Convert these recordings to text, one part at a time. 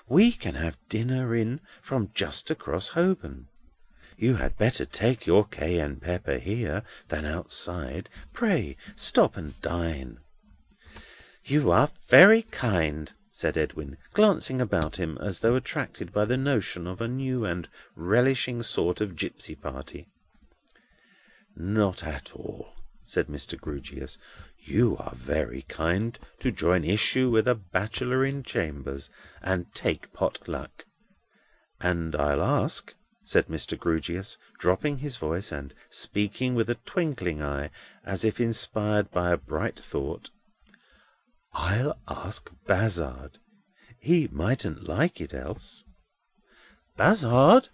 We can have dinner in from just across Holborn. You had better take your cayenne pepper here than outside. Pray stop and dine." "You are very kind," said Edwin, glancing about him as though attracted by the notion of a new and relishing sort of gipsy party. "Not at all," said Mr. Grewgious. "You are very kind to join issue with a bachelor in chambers, and take pot luck. And I'll ask," said Mr. Grewgious, dropping his voice and speaking with a twinkling eye, as if inspired by a bright thought, "I'll ask Bazzard. He mightn't like it else." "Bazzard!"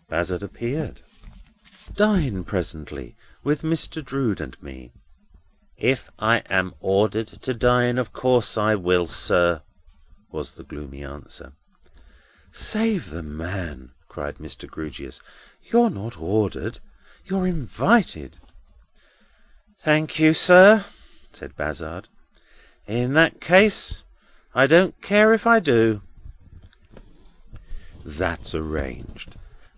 Bazzard appeared. "Dine presently with Mr. Drood and me." "If I am ordered to dine, of course I will, sir," was the gloomy answer. "Save the man!" cried Mr. Grewgious. "You're not ordered. You're invited." "Thank you, sir," said Bazzard. "In that case, I don't care if I do." "That's arranged.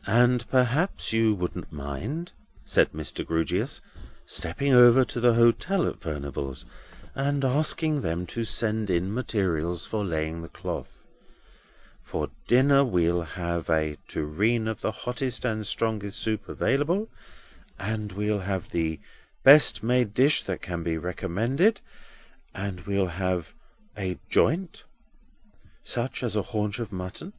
And perhaps you wouldn't mind," said Mr. Grewgious, "stepping over to the hotel at Furnival's, and asking them to send in materials for laying the cloth. For dinner we'll have a tureen of the hottest and strongest soup available, and we'll have the best made dish that can be recommended, and we'll have a joint, such as a haunch of mutton,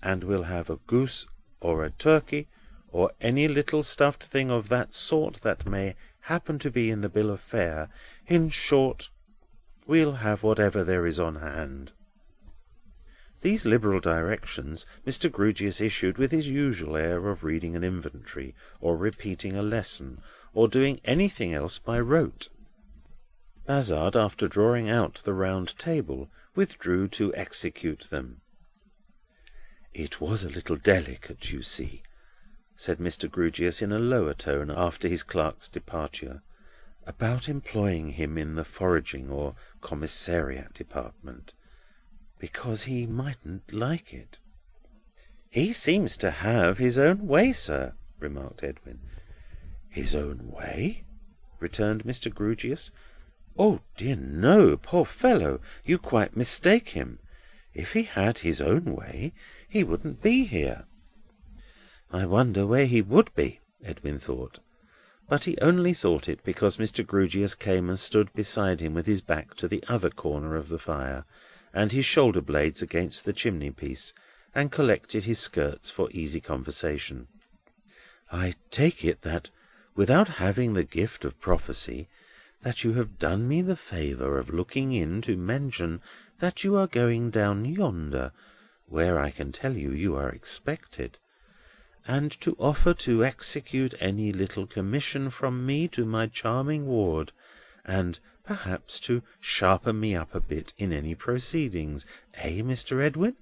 and we'll have a goose or a turkey, or any little stuffed thing of that sort that may happen to be in the bill of fare. In short, we'll have whatever there is on hand." These liberal directions Mr. Grewgious issued with his usual air of reading an inventory, or repeating a lesson, or doing anything else by rote. Bazzard, after drawing out the round table, withdrew to execute them. "It was a little delicate, you see," said Mr. Grewgious in a lower tone after his clerk's departure, "about employing him in the foraging or commissariat department, because he mightn't like it." "He seems to have his own way, sir," remarked Edwin. "His own way?" returned Mr. Grewgious. "Oh dear no, poor fellow, you quite mistake him. If he had his own way, he wouldn't be here." "I wonder where he would be," Edwin thought. But he only thought it because Mr. Grewgious came and stood beside him with his back to the other corner of the fire, and his shoulder blades against the chimney-piece, and collected his skirts for easy conversation. "I take it that, without having the gift of prophecy, that you have done me the favour of looking in to mention that you are going down yonder, where I can tell you are expected, and to offer to execute any little commission from me to my charming ward, and perhaps to sharpen me up a bit in any proceedings, Mr. Edwin?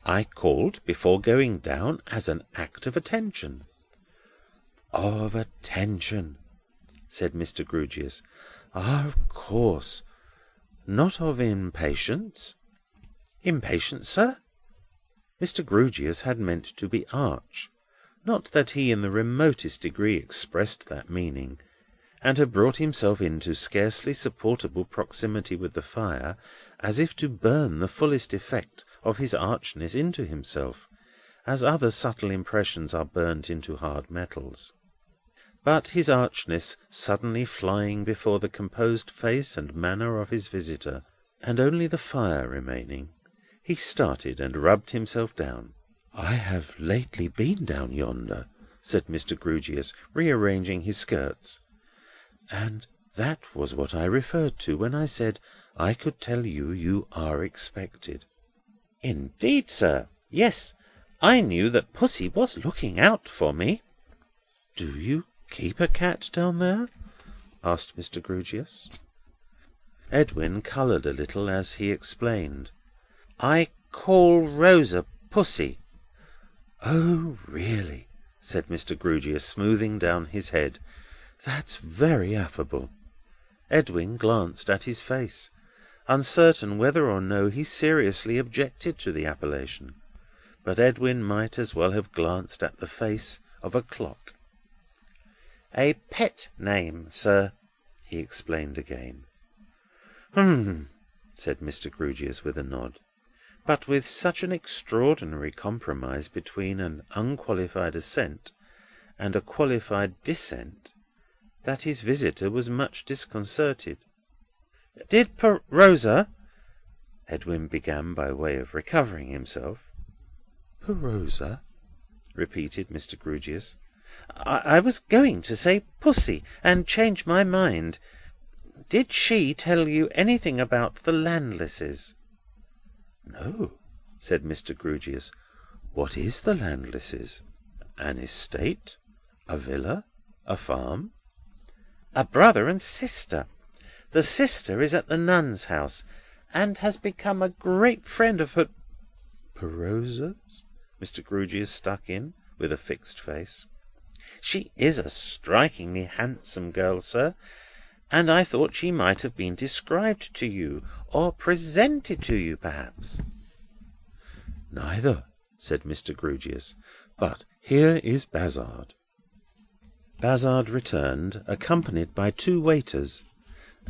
I called before going down as an act of attention." "Of attention," said Mr. Grewgious. "Of course. Not of impatience?" "Impatience, sir?" Mr. Grewgious had meant to be arch. Not that he in the remotest degree expressed that meaning, and had brought himself into scarcely supportable proximity with the fire, as if to burn the fullest effect of his archness into himself, as other subtle impressions are burnt into hard metals. But his archness suddenly flying before the composed face and manner of his visitor, and only the fire remaining, he started and rubbed himself down. "I have lately been down yonder," said Mr. Grewgious, rearranging his skirts, "and that was what I referred to when I said I could tell you are expected." "Indeed, sir? Yes, I knew that Pussy was looking out for me." "Do you keep a cat down there?" asked Mr. Grewgious. Edwin coloured a little as he explained. "I call Rosa Pussy." "Oh, really?" said Mr. Grewgious, smoothing down his head. "That's very affable." Edwin glanced at his face. uncertain whether or no he seriously objected to the appellation. But Edwin might as well have glanced at the face of a clock. "A pet name, sir," he explained again. Said Mr. Grewgious with a nod. But with such an extraordinary compromise between an unqualified assent and a qualified dissent, that his visitor was much disconcerted. "Did Rosa—" Edwin began by way of recovering himself. "Rosa?" repeated Mr. Grewgious. I was going to say Pussy, and change my mind. Did she tell you anything about the Landlesses?" "No," said Mr. Grewgious. "What is the Landlesses? An estate? A villa? A farm?" "A brother and sister. The sister is at the Nuns' House, and has become a great friend of her—" "Rosa's?" Mr. Grewgious stuck in, with a fixed face. "She is a strikingly handsome girl, sir, and I thought she might have been described to you, or presented to you, perhaps." "Neither," said Mr. Grewgious. "But here is Bazzard." Bazzard returned, accompanied by 2 waiters,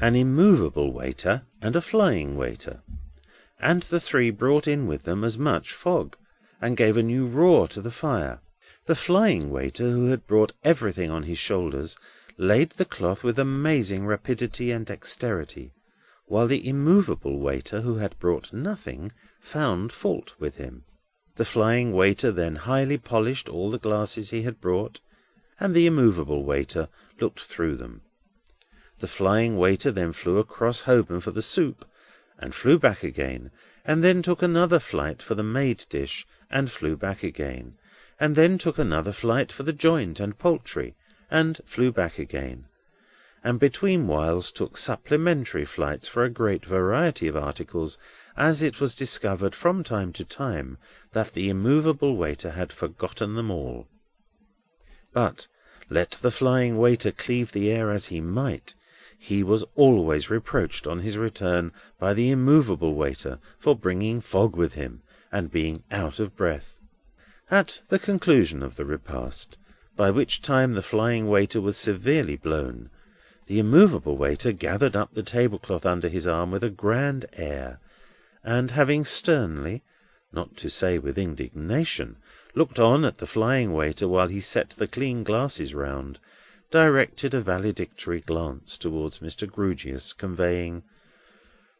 an immovable waiter and a flying waiter, and the 3 brought in with them as much fog, and gave a new roar to the fire. The flying waiter, who had brought everything on his shoulders, laid the cloth with amazing rapidity and dexterity, while the immovable waiter, who had brought nothing, found fault with him. The flying waiter then highly polished all the glasses he had brought, and the immovable waiter looked through them. The flying waiter then flew across Holborn for the soup, and flew back again, and then took another flight for the made dish, and flew back again, and then took another flight for the joint and poultry, and flew back again, and between whiles took supplementary flights for a great variety of articles, as it was discovered from time to time that the immovable waiter had forgotten them all. But let the flying waiter cleave the air as he might, he was always reproached on his return by the immovable waiter for bringing fog with him, and being out of breath. At the conclusion of the repast, by which time the flying waiter was severely blown, the immovable waiter gathered up the tablecloth under his arm with a grand air, and having sternly, not to say with indignation, looked on at the flying waiter while he set the clean glasses round, directed a valedictory glance towards Mr. Grewgious, conveying,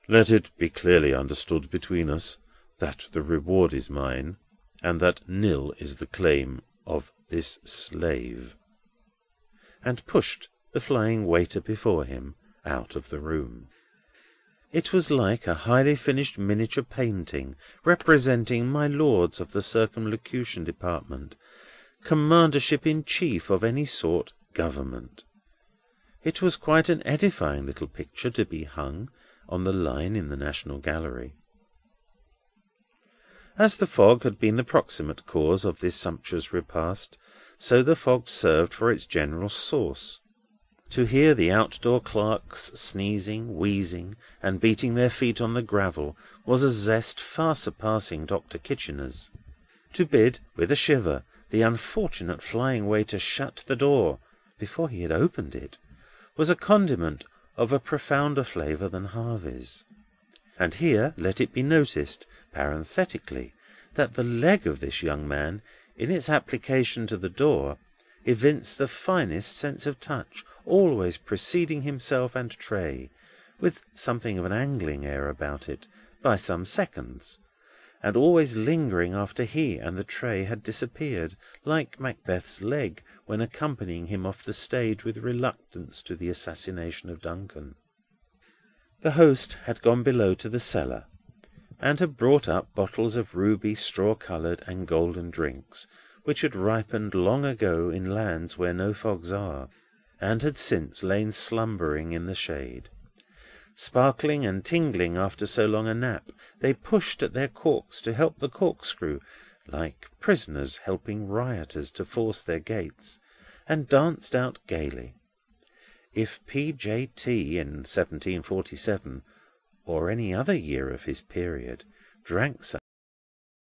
"Let it be clearly understood between us that the reward is mine, and that nil is the claim of this slave," and pushed the flying waiter before him out of the room. It was like a highly finished miniature painting, representing my lords of the Circumlocution Department, Commandership-in-Chief of any sort, Government. It was quite an edifying little picture to be hung on the line in the National Gallery. As the fog had been the proximate cause of this sumptuous repast, so the fog served for its general sauce. To hear the outdoor clerks sneezing, wheezing, and beating their feet on the gravel was a zest far surpassing Dr. Kitchener's. To bid, with a shiver, the unfortunate flying waiter shut the door before he had opened it was a condiment of a profounder flavour than Harvey's. And here let it be noticed, parenthetically, that the leg of this young man, in its application to the door, evinced the finest sense of touch, always preceding himself and tray, with something of an angling air about it, by some seconds, and always lingering after he and the tray had disappeared, like Macbeth's leg when accompanying him off the stage with reluctance to the assassination of Duncan. The host had gone below to the cellar, and had brought up bottles of ruby, straw-coloured, and golden drinks, which had ripened long ago in lands where no fogs are, and had since lain slumbering in the shade. Sparkling and tingling after so long a nap, they pushed at their corks to help the corkscrew, like prisoners helping rioters to force their gates, and danced out gaily. If P.J.T. in 1747 or any other year of his period, drank so